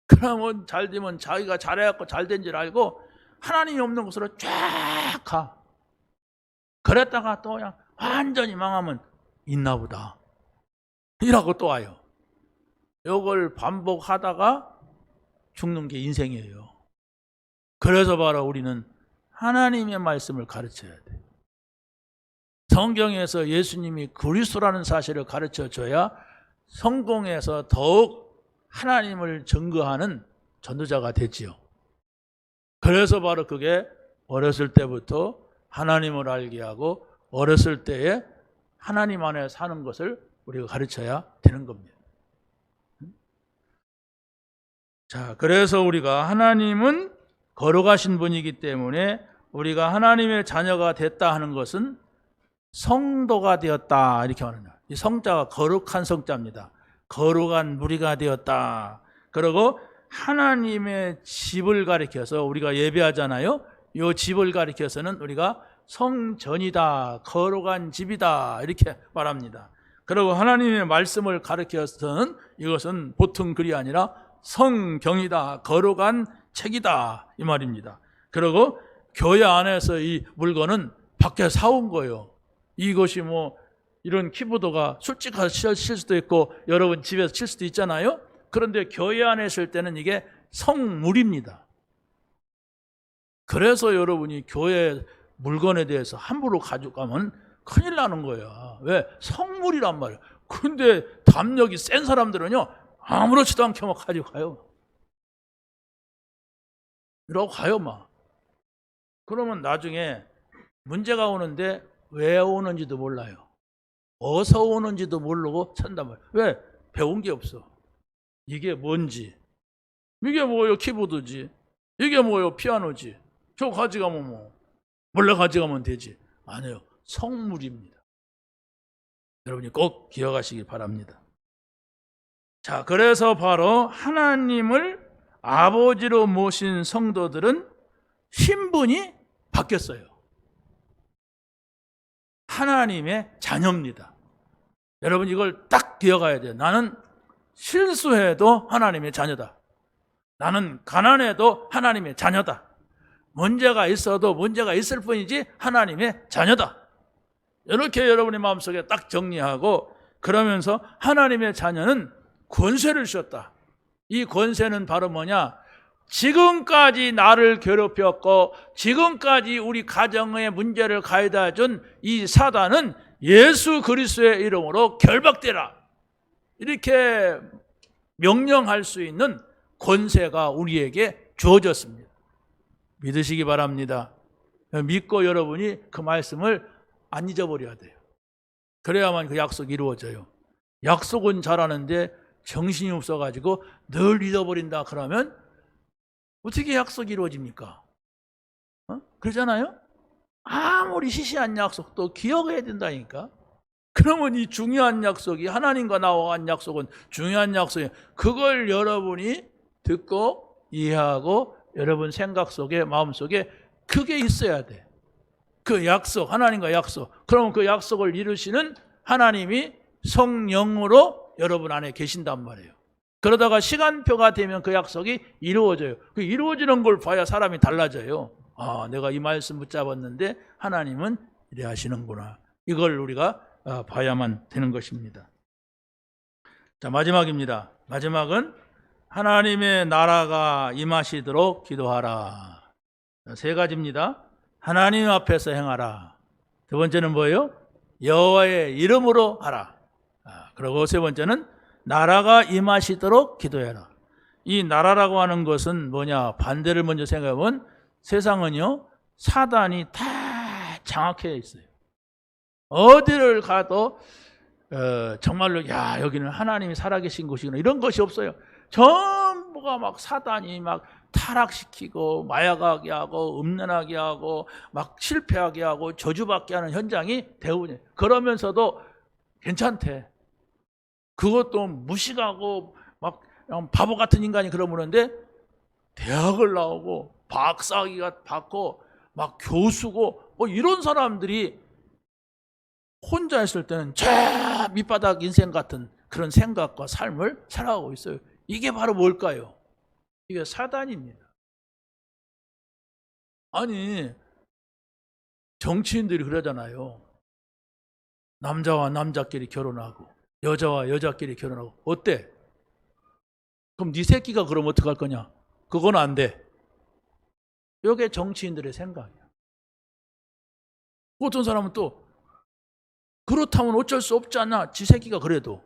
A: 그러면 잘 되면 자기가 잘해갖고 잘 된 줄 알고 하나님이 없는 곳으로 쫙 가. 그랬다가 또 그냥 완전히 망하면 있나 보다 이라고 또 와요. 이걸 반복하다가 죽는 게 인생이에요. 그래서 바로 우리는 하나님의 말씀을 가르쳐야 돼. 성경에서 예수님이 그리스도라는 사실을 가르쳐줘야 성공해서 더욱 하나님을 증거하는 전도자가 되지요. 그래서 바로 그게 어렸을 때부터 하나님을 알게 하고 어렸을 때에 하나님 안에 사는 것을 우리가 가르쳐야 되는 겁니다. 자, 그래서 우리가 하나님은 거룩하신 분이기 때문에 우리가 하나님의 자녀가 됐다 하는 것은 성도가 되었다 이렇게 말하는 거예요. 이 성자가 거룩한 성자입니다. 거룩한 무리가 되었다. 그리고 하나님의 집을 가리켜서 우리가 예배하잖아요. 이 집을 가리켜서는 우리가 성전이다, 거룩한 집이다 이렇게 말합니다. 그리고 하나님의 말씀을 가리켜서는 이것은 보통 글이 아니라 성경이다, 거룩한 책이다 이 말입니다. 그리고 교회 안에서 이 물건은 밖에 사온 거예요. 이것이 뭐 이런 키보드가 술집 가서 칠 수도 있고 여러분 집에서 칠 수도 있잖아요. 그런데 교회 안에 있을 때는 이게 성물입니다. 그래서 여러분이 교회 물건에 대해서 함부로 가져가면 큰일 나는 거예요. 왜? 성물이란 말이에요. 근데 담력이 센 사람들은요 아무렇지도 않게 막 가지고 가요. 이러고 가요 막. 그러면 나중에 문제가 오는데 왜 오는지도 몰라요. 어디서 오는지도 모르고 산단 말이에요. 왜? 배운 게 없어. 이게 뭔지. 이게 뭐예요? 키보드지. 이게 뭐예요? 피아노지. 저 가져가면 뭐 몰래 가져가면 되지. 아니에요. 성물입니다. 여러분이 꼭 기억하시기 바랍니다. 자, 그래서 바로 하나님을 아버지로 모신 성도들은 신분이 바뀌었어요. 하나님의 자녀입니다. 여러분 이걸 딱 기억해야 돼요. 나는 실수해도 하나님의 자녀다. 나는 가난해도 하나님의 자녀다. 문제가 있어도 문제가 있을 뿐이지 하나님의 자녀다. 이렇게 여러분의 마음속에 딱 정리하고 그러면서 하나님의 자녀는 권세를 주셨다. 이 권세는 바로 뭐냐? 지금까지 나를 괴롭혔고 지금까지 우리 가정의 문제를 가해다 준 이 사단은 예수 그리스도의 이름으로 결박되라. 이렇게 명령할 수 있는 권세가 우리에게 주어졌습니다. 믿으시기 바랍니다. 믿고 여러분이 그 말씀을 안 잊어버려야 돼요. 그래야만 그 약속이 이루어져요. 약속은 잘하는데 정신이 없어가지고 늘 잊어버린다 그러면 어떻게 약속이 이루어집니까? 그러잖아요? 아무리 시시한 약속도 기억해야 된다니까. 그러면 이 중요한 약속이 하나님과 나와 한 약속은 중요한 약속이에요. 그걸 여러분이 듣고 이해하고 여러분 생각 속에 마음 속에 그게 있어야 돼. 그 약속, 하나님과 약속. 그러면 그 약속을 이루시는 하나님이 성령으로 여러분 안에 계신단 말이에요. 그러다가 시간표가 되면 그 약속이 이루어져요. 그 이루어지는 걸 봐야 사람이 달라져요. 아, 내가 이 말씀 붙잡았는데 하나님은 이래 하시는구나. 이걸 우리가 봐야만 되는 것입니다. 자, 마지막입니다. 마지막은 하나님의 나라가 임하시도록 기도하라. 자, 세 가지입니다. 하나님 앞에서 행하라. 두 번째는 뭐예요? 여호와의 이름으로 하라. 그리고 세 번째는 나라가 임하시도록 기도해라. 이 나라라고 하는 것은 뭐냐? 반대를 먼저 생각하면 세상은요, 사단이 다 장악해 있어요. 어디를 가도 정말로 야, 여기는 하나님이 살아계신 곳이구나, 이런 것이 없어요. 전부가 막 사단이 막 타락시키고 마약하게 하고 음란하게 하고 막 실패하게 하고 저주받게 하는 현장이 대부분이에요. 그러면서도 괜찮대. 그것도 무식하고 막 바보 같은 인간이 그러는데 대학을 나오고 박사학위가 받고 막 교수고 뭐 이런 사람들이 혼자 있을 때는 저 밑바닥 인생 같은 그런 생각과 삶을 살아가고 있어요. 이게 바로 뭘까요? 이게 사단입니다. 아니, 정치인들이 그러잖아요. 남자와 남자끼리 결혼하고 여자와 여자끼리 결혼하고. 어때? 그럼 네 새끼가 그러면 어떡할 거냐? 그건 안 돼. 이게 정치인들의 생각이야. 어떤 사람은 또 그렇다면 어쩔 수 없지 않나? 지 새끼가 그래도.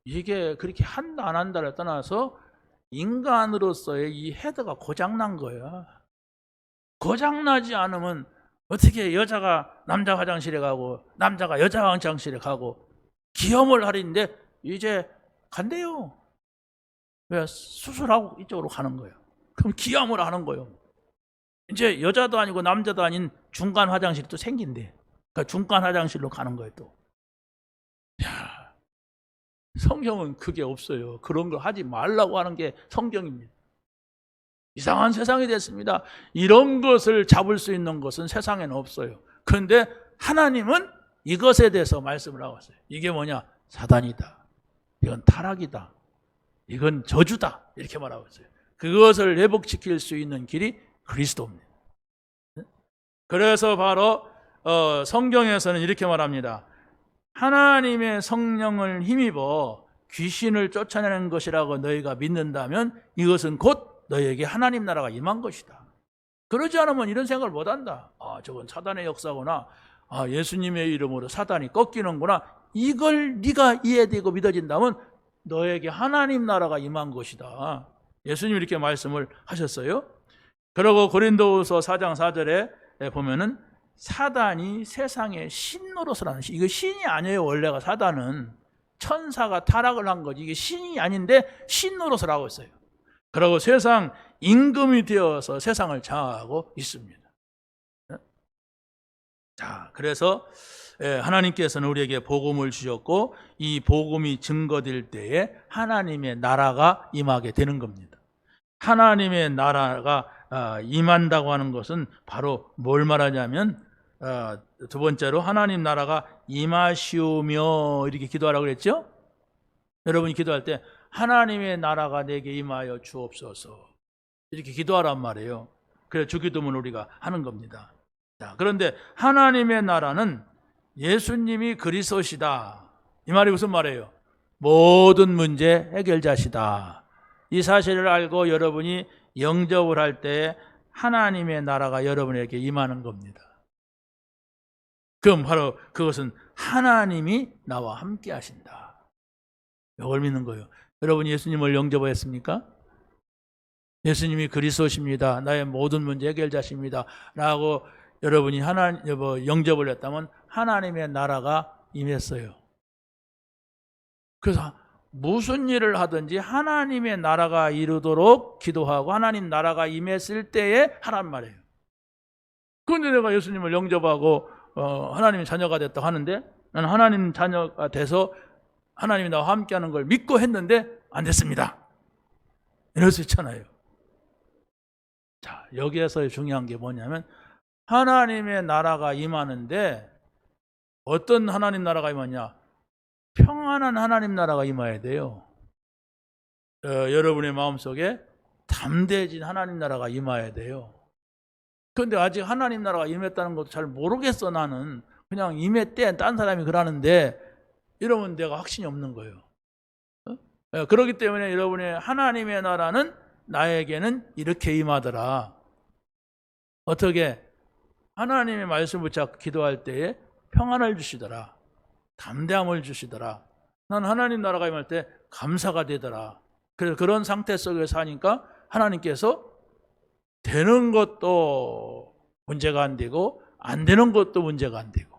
A: 이게 그렇게 한다 안 한다를 떠나서 인간으로서의 이 헤드가 고장난 거야. 고장나지 않으면 어떻게 여자가 남자 화장실에 가고 남자가 여자 화장실에 가고 기염을 하리는데 이제 간대요. 왜? 수술하고 이쪽으로 가는 거예요. 그럼 기염을 하는 거예요. 이제 여자도 아니고 남자도 아닌 중간 화장실이 또 생긴대. 그러니까 중간 화장실로 가는 거예요 또. 야, 성경은 그게 없어요. 그런 거 하지 말라고 하는 게 성경입니다. 이상한 세상이 됐습니다. 이런 것을 잡을 수 있는 것은 세상에는 없어요. 그런데 하나님은 이것에 대해서 말씀을 하고 있어요. 이게 뭐냐? 사단이다. 이건 타락이다. 이건 저주다. 이렇게 말하고 있어요. 그것을 회복시킬 수 있는 길이 그리스도입니다. 그래서 바로 성경에서는 이렇게 말합니다. 하나님의 성령을 힘입어 귀신을 쫓아내는 것이라고 너희가 믿는다면 이것은 곧 너희에게 하나님 나라가 임한 것이다. 그러지 않으면 이런 생각을 못한다. 저건 사단의 역사구나. 예수님의 이름으로 사단이 꺾이는구나. 이걸 네가 이해되고 믿어진다면 너에게 하나님 나라가 임한 것이다. 예수님이 이렇게 말씀을 하셨어요. 그리고 고린도후서 4장 4절에 보면은 사단이 세상의 신 노릇을 이거 신이 아니에요. 원래가 사단은 천사가 타락을 한 거지. 이게 신이 아닌데 신 노릇을 하고 있어요. 그리고 세상 임금이 되어서 세상을 장악하고 있습니다. 자, 그래서 하나님께서는 우리에게 복음을 주셨고 이 복음이 증거될 때에 하나님의 나라가 임하게 되는 겁니다. 하나님의 나라가 임한다고 하는 것은 바로 뭘 말하냐면 두 번째로 하나님 나라가 임하시오며 이렇게 기도하라고 그랬죠? 여러분이 기도할 때 하나님의 나라가 내게 임하여 주옵소서 이렇게 기도하란 말이에요. 그래서 주기도문 우리가 하는 겁니다. 자, 그런데 하나님의 나라는 예수님이 그리스도시다. 이 말이 무슨 말이에요? 모든 문제 해결자시다. 이 사실을 알고 여러분이 영접을 할 때 하나님의 나라가 여러분에게 임하는 겁니다. 그럼 바로 그것은 하나님이 나와 함께 하신다. 이걸 믿는 거예요. 여러분이 예수님을 영접했습니까? 예수님이 그리스도십니다. 나의 모든 문제 해결자십니다. 라고 여러분이 영접을 했다면 하나님의 나라가 임했어요. 그래서 무슨 일을 하든지 하나님의 나라가 이루도록 기도하고 하나님 나라가 임했을 때에 하란 말이에요. 그런데 내가 예수님을 영접하고 하나님의 자녀가 됐다고 하는데 나는 하나님 자녀가 돼서 하나님이 나와 함께하는 걸 믿고 했는데 안 됐습니다. 이럴 수 있잖아요. 자, 여기에서 중요한 게 뭐냐면 하나님의 나라가 임하는데 어떤 하나님 나라가 임하냐? 평안한 하나님 나라가 임해야 돼요. 여러분의 마음속에 담대해진 하나님 나라가 임해야 돼요. 그런데 아직 하나님 나라가 임했다는 것도 잘 모르겠어. 나는 그냥 임했대. 딴 사람이 그러는데 이러면 내가 확신이 없는 거예요. 그렇기 때문에 여러분의 하나님의 나라는 나에게는 이렇게 임하더라. 어떻게? 하나님의 말씀을 붙잡고 기도할 때에 평안을 주시더라. 담대함을 주시더라. 난 하나님 나라가 임할 때 감사가 되더라. 그래서 그런 상태 속에 사니까 하나님께서 되는 것도 문제가 안 되고 안 되는 것도 문제가 안 되고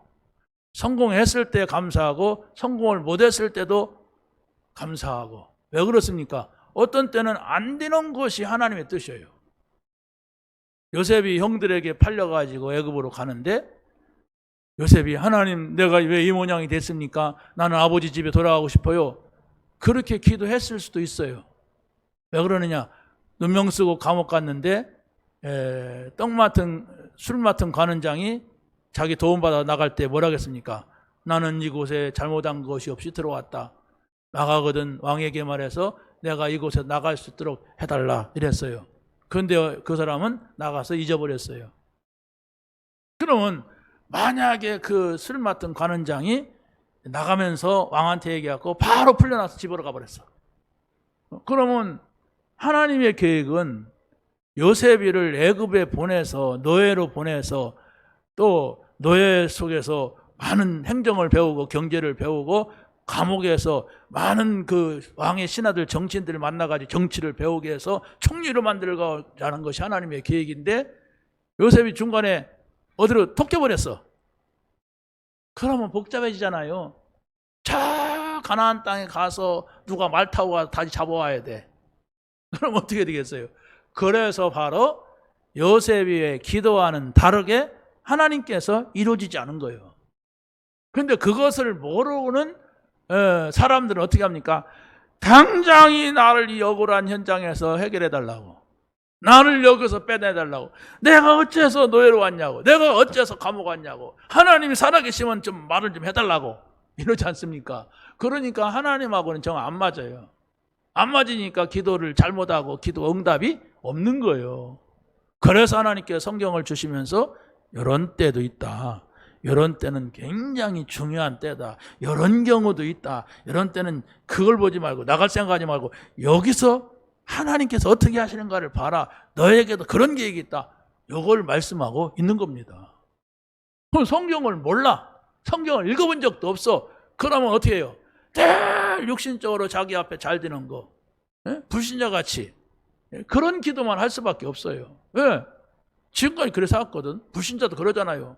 A: 성공했을 때 감사하고 성공을 못했을 때도 감사하고. 왜 그렇습니까? 어떤 때는 안 되는 것이 하나님의 뜻이에요. 요셉이 형들에게 팔려가지고 애굽으로 가는데 요셉이 하나님 내가 왜 이 모양이 됐습니까? 나는 아버지 집에 돌아가고 싶어요. 그렇게 기도했을 수도 있어요. 왜 그러느냐? 누명 쓰고 감옥 갔는데 술 맡은 관원장이 자기 도움받아 나갈 때 뭐라 했습니까? 나는 이곳에 잘못한 것이 없이 들어왔다. 나가거든 왕에게 말해서 내가 이곳에 나갈 수 있도록 해달라 이랬어요. 그런데 그 사람은 나가서 잊어버렸어요. 그러면 만약에 그 술 맡은 관원장이 나가면서 왕한테 얘기하고 바로 풀려나서 집으로 가버렸어. 그러면 하나님의 계획은 요셉이를 애굽에 보내서 노예로 보내서 또 노예 속에서 많은 행정을 배우고 경제를 배우고 감옥에서 많은 그 왕의 신하들 정치인들을 만나가지고 정치를 배우게 해서 총리로 만들자는 것이 하나님의 계획인데 요셉이 중간에 어디로 톡 껴버렸어. 그러면 복잡해지잖아요. 저 가나안 땅에 가서 누가 말 타고 가서 다시 잡아와야 돼. 그럼 어떻게 되겠어요? 그래서 바로 요셉의 기도와는 다르게 하나님께서 이루어지지 않은 거예요. 그런데 그것을 모르는 사람들은 어떻게 합니까? 당장이 나를 이 억울한 현장에서 해결해 달라고, 나를 여기서 빼내달라고, 내가 어째서 노예로 왔냐고, 내가 어째서 감옥 왔냐고, 하나님이 살아계시면 좀 말을 좀 해달라고 이러지 않습니까? 그러니까 하나님하고는 정 안 맞아요. 안 맞으니까 기도를 잘못하고 기도 응답이 없는 거예요. 그래서 하나님께 성경을 주시면서 이런 때도 있다, 이런 때는 굉장히 중요한 때다, 이런 경우도 있다, 이런 때는 그걸 보지 말고 나갈 생각하지 말고 여기서 하나님께서 어떻게 하시는가를 봐라, 너에게도 그런 계획이 있다, 이걸 말씀하고 있는 겁니다. 그럼 성경을 몰라, 성경을 읽어본 적도 없어. 그러면 어떻게 해요? 늘 육신적으로 자기 앞에 잘 되는 거, 불신자같이 그런 기도만 할 수밖에 없어요. 왜? 지금까지 그래서 왔거든. 불신자도 그러잖아요.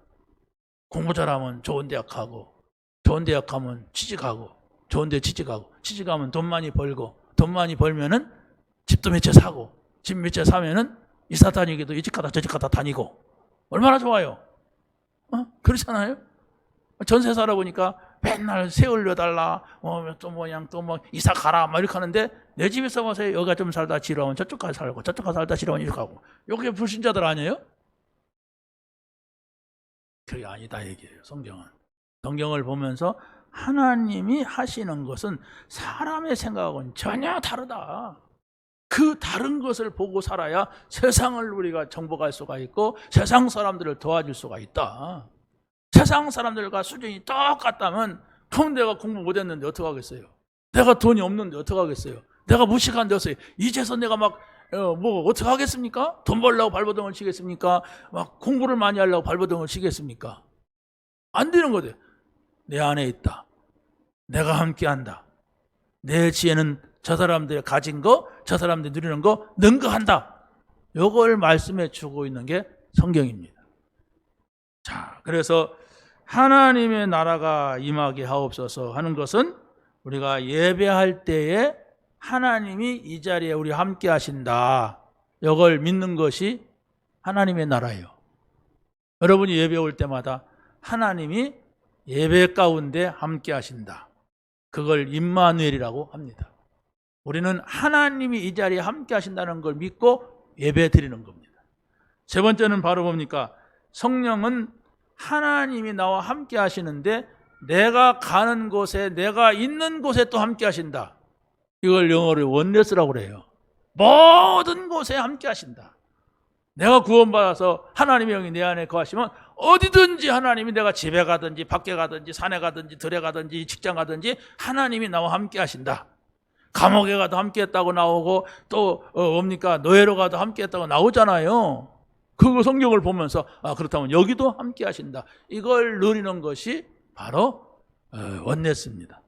A: 공부 잘하면 좋은 대학 가고, 좋은 대학 가면 취직하고, 좋은 데 취직하고, 취직하면 돈 많이 벌고, 돈 많이 벌면은 집도 몇 채 사고, 집 몇 채 사면은 이사 다니기도 이 집 가다 저 집 가다 다니고, 얼마나 좋아요. 그렇잖아요. 전세 살아보니까 맨날 세 올려달라, 또 이사 가라 막 이렇게 하는데, 내 집에서 와서 여기가 좀 살다 지루하면 저쪽 가서 살고, 저쪽 가서 살다 지루하면 이렇게 하고, 이게 불신자들 아니에요? 그게 아니다 얘기예요. 성경을 보면서 하나님이 하시는 것은 사람의 생각하고는 전혀 다르다. 그 다른 것을 보고 살아야 세상을 우리가 정복할 수가 있고 세상 사람들을 도와줄 수가 있다. 세상 사람들과 수준이 똑같다면, 그럼 내가 공부 못했는데 어떡하겠어요? 내가 돈이 없는데 어떡하겠어요? 내가 무식한 데서 이제서 내가 막 어떻게 하겠습니까? 돈 벌려고 발버둥을 치겠습니까? 막 공부를 많이 하려고 발버둥을 치겠습니까? 안 되는 거죠. 내 안에 있다, 내가 함께한다, 내 지혜는 저 사람들이 가진 거, 저 사람들이 누리는 거 능가한다. 이걸 말씀해 주고 있는 게 성경입니다. 자, 그래서 하나님의 나라가 임하게 하옵소서 하는 것은 우리가 예배할 때에 하나님이 이 자리에 우리 함께 하신다, 이걸 믿는 것이 하나님의 나라예요. 여러분이 예배 올 때마다 하나님이 예배 가운데 함께 하신다, 그걸 임마누엘이라고 합니다. 우리는 하나님이 이 자리에 함께 하신다는 걸 믿고 예배 드리는 겁니다. 세 번째는 바로 뭡니까? 성령은 하나님이 나와 함께 하시는데 내가 가는 곳에, 내가 있는 곳에 또 함께 하신다. 이걸 영어로 원네스라고 그래요. 모든 곳에 함께 하신다. 내가 구원받아서 하나님의 영이 내 안에 거하시면 어디든지 하나님이 내가 집에 가든지 밖에 가든지 산에 가든지 들에 가든지 직장 가든지 하나님이 나와 함께 하신다. 감옥에 가도 함께 했다고 나오고 또 뭡니까? 노예로 가도 함께 했다고 나오잖아요. 그거 성경을 보면서 그렇다면 여기도 함께 하신다. 이걸 누리는 것이 바로 원네스입니다.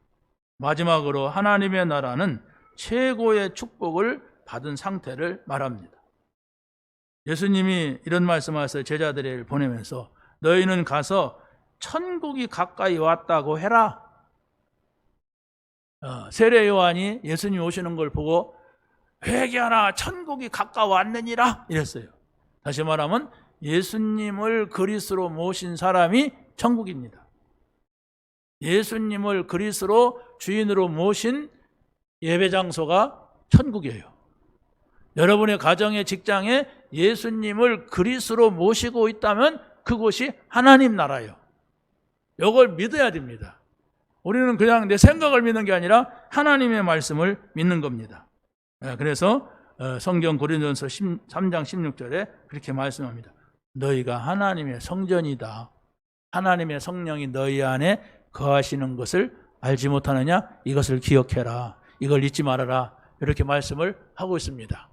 A: 마지막으로 하나님의 나라는 최고의 축복을 받은 상태를 말합니다. 예수님이 이런 말씀하셨어요. 제자들을 보내면서 너희는 가서 천국이 가까이 왔다고 해라. 세례 요한이 예수님 오시는 걸 보고 회개하라 천국이 가까웠느니라 이랬어요. 다시 말하면 예수님을 그리스도로 모신 사람이 천국입니다. 예수님을 그리스도로 주인으로 모신 예배 장소가 천국이에요. 여러분의 가정의 직장에 예수님을 그리스도로 모시고 있다면 그곳이 하나님 나라예요. 이걸 믿어야 됩니다. 우리는 그냥 내 생각을 믿는 게 아니라 하나님의 말씀을 믿는 겁니다. 그래서 성경 고린도전서 3장 16절에 그렇게 말씀합니다. 너희가 하나님의 성전이다. 하나님의 성령이 너희 안에 거하시는 것을 알지 못하느냐? 이것을 기억해라. 이걸 잊지 말아라. 이렇게 말씀을 하고 있습니다.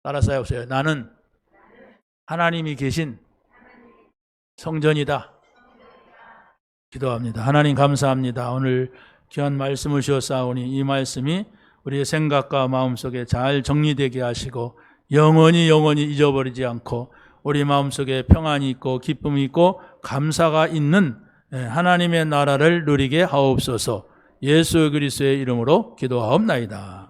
A: 따라서 해보세요. 나는 하나님이 계신 성전이다. 기도합니다. 하나님 감사합니다. 오늘 귀한 말씀을 주셨사오니 이 말씀이 우리의 생각과 마음속에 잘 정리되게 하시고 영원히 잊어버리지 않고 우리 마음속에 평안이 있고 기쁨이 있고 감사가 있는 하나님의 나라를 누리게 하옵소서. 예수 그리스도의 이름으로 기도하옵나이다.